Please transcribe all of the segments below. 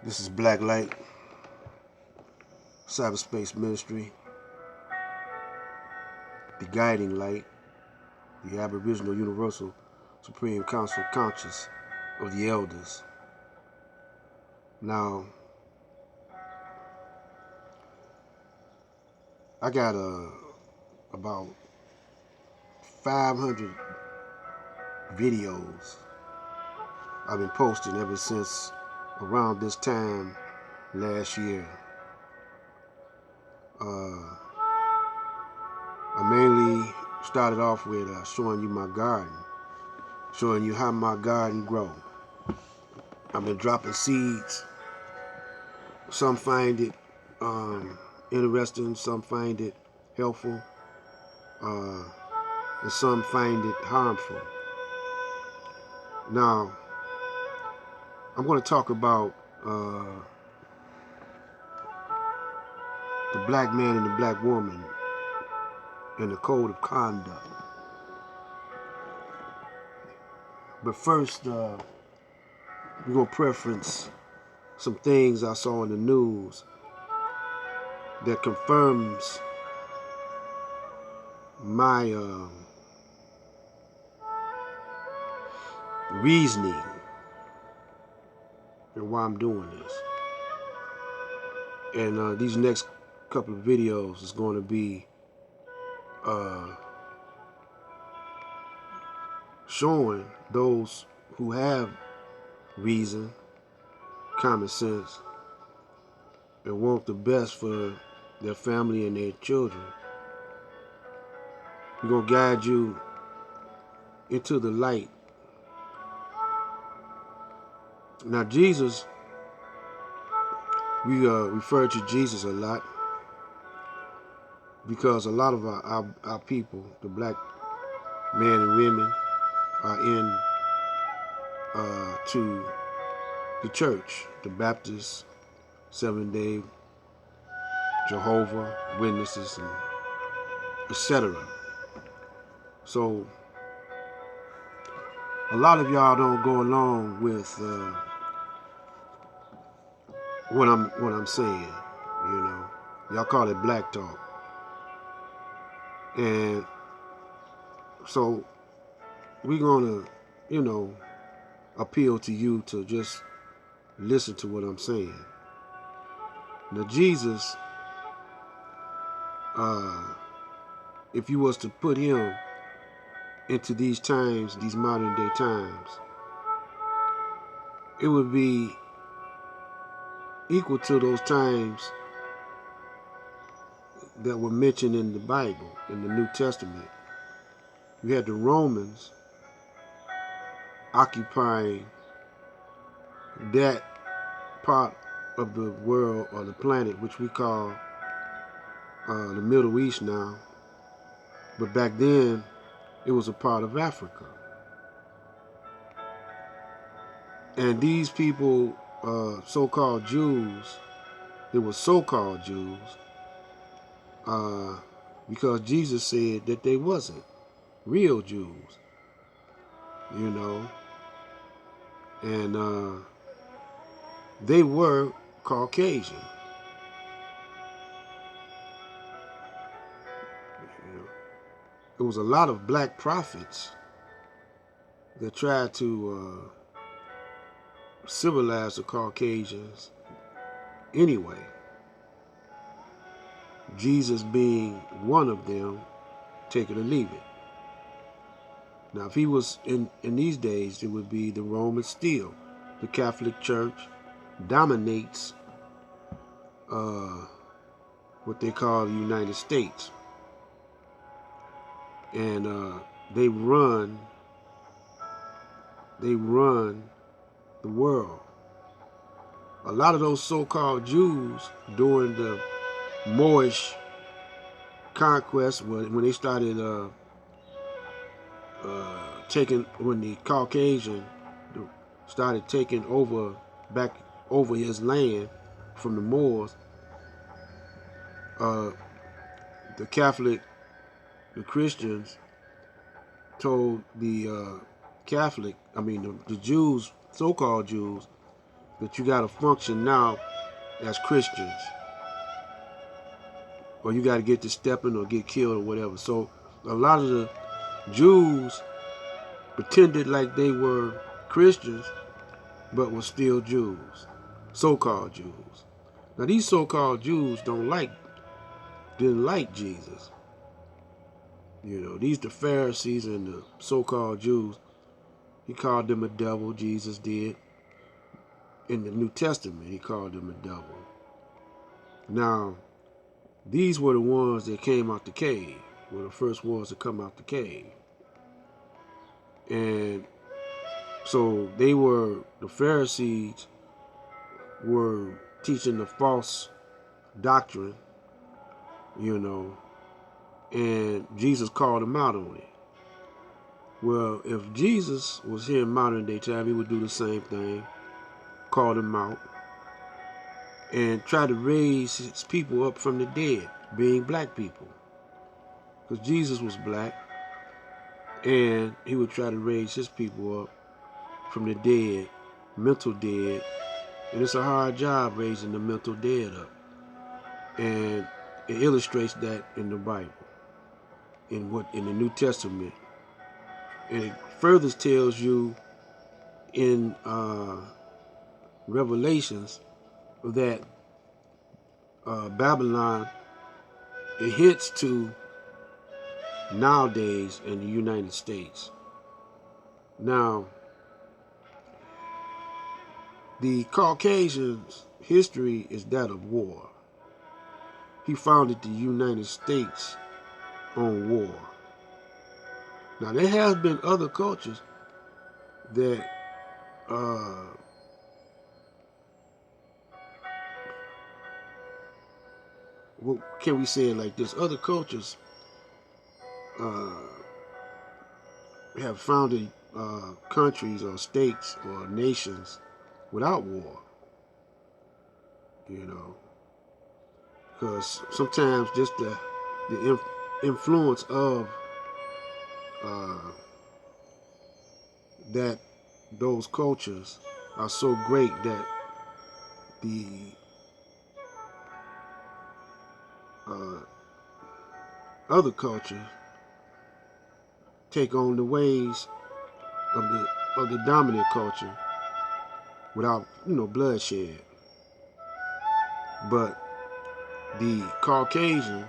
This is Black Light, Cyberspace Ministry, the guiding light, the Aboriginal Universal Supreme Council conscious of the elders. Now, I got about 500 videos I've been posting ever since around this time last year. I mainly started off with showing you my garden, showing you how my garden grows. I've been dropping seeds. Some find it interesting, some find it helpful, and some find it harmful. Now, I'm going to talk about the black man and the black woman and the code of conduct. But first, we're going to preference some things I saw in the news that confirms my reasoning and why I'm doing this. And these next couple of videos is going to be showing those who have reason, common sense, and want the best for their family and their children. We're going to guide you into the light. Now, Jesus, we refer to Jesus a lot because a lot of our people, the black men and women, are in to the church, the Baptist, Seventh-day, Jehovah Witnesses, and etc. So a lot of y'all don't go along with what I'm saying. You know, y'all call it black talk, and so we're gonna, appeal to you to just listen to what I'm saying. Now, Jesus, if you was to put him into these times, these modern day times, it would be equal to those times that were mentioned in the Bible, in the New Testament. You had the Romans occupying that part of the world or the planet which we call the Middle East now, but back then it was a part of Africa. And these people, so-called Jews, they were so-called Jews because Jesus said that they wasn't real Jews, and they were Caucasian. There was a lot of black prophets that tried to civilize the Caucasians anyway. Jesus being one of them, take it or leave it. Now, if he was in these days, it would be the Romans still. The Catholic Church dominates what they call the United States. And they run the world. A lot of those so-called Jews during the Moorish conquest, when they started when the Caucasian started taking back over his land from the Moors, the Christians told the Jews, so-called Jews, But you got to function now as Christians, or you got to get to stepping or get killed or whatever. So a lot of the Jews pretended like they were Christians, but were still Jews, so-called Jews. Now these so-called Jews didn't like Jesus. You know, these the Pharisees and the so-called Jews. He called them a devil. Jesus did. In the New Testament, he called them a devil. Now, these were the ones that came out the cave. Were the first ones to come out the cave. And so the Pharisees were teaching the false doctrine, you know, and Jesus called them out on it. Well, if Jesus was here in modern day time, he would do the same thing, call them out, and try to raise his people up from the dead, being black people. Because Jesus was black, and he would try to raise his people up from the dead, mental dead, and it's a hard job raising the mental dead up. And it illustrates that in the Bible, in the New Testament. And it further tells you in Revelations that Babylon, it hints to nowadays in the United States. Now, the Caucasian's history is that of war. He founded the United States on war. Now, there has been other cultures that what can we say it like this? Other cultures have founded countries or states or nations without war. You know, because sometimes just the influence of that those cultures are so great that the other culture take on the ways of the dominant culture without bloodshed. But the Caucasian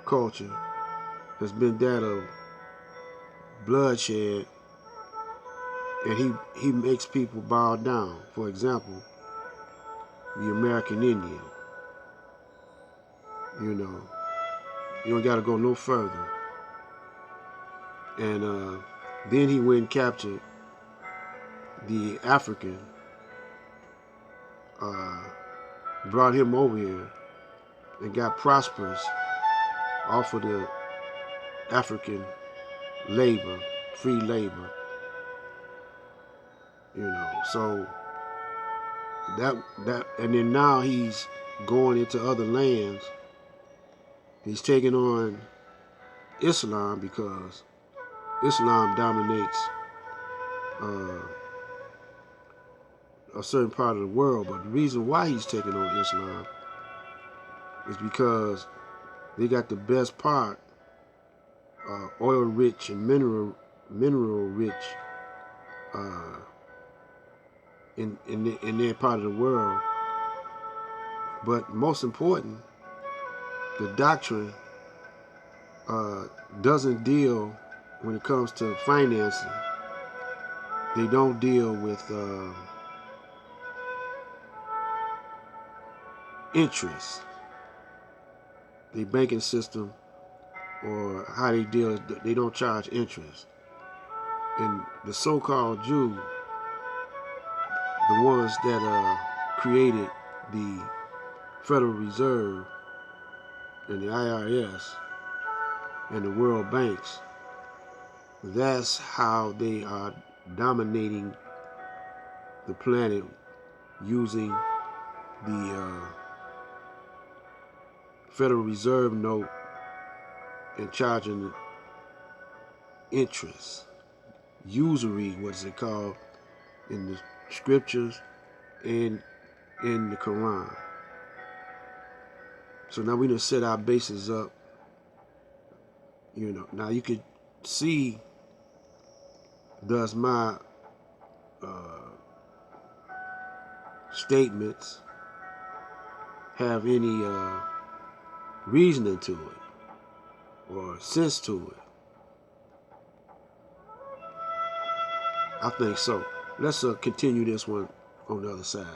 culture has been that of bloodshed, and he makes people bow down. For example, the American Indian. You don't got to go no further. And then he went and captured the African, brought him over here and got prosperous off of the African labor, free labor. So that and then now he's going into other lands. He's taking on Islam because Islam dominates a certain part of the world. But the reason why he's taking on Islam is because they got the best part, oil-rich and mineral-rich in their part of the world. But most important, the doctrine doesn't deal, when it comes to financing, they don't deal with interest. The banking system or how they deal, they don't charge interest. And the so-called Jew, the ones that created the Federal Reserve and the IRS and the World Banks, that's how they are dominating the planet, using the Federal Reserve note and charging interest, usury, what's it called in the scriptures in the Quran. So now we done set our bases up. Now you could see, does my statements have any reasoning to it or sense to it? I think so. Let's continue this one on the other side.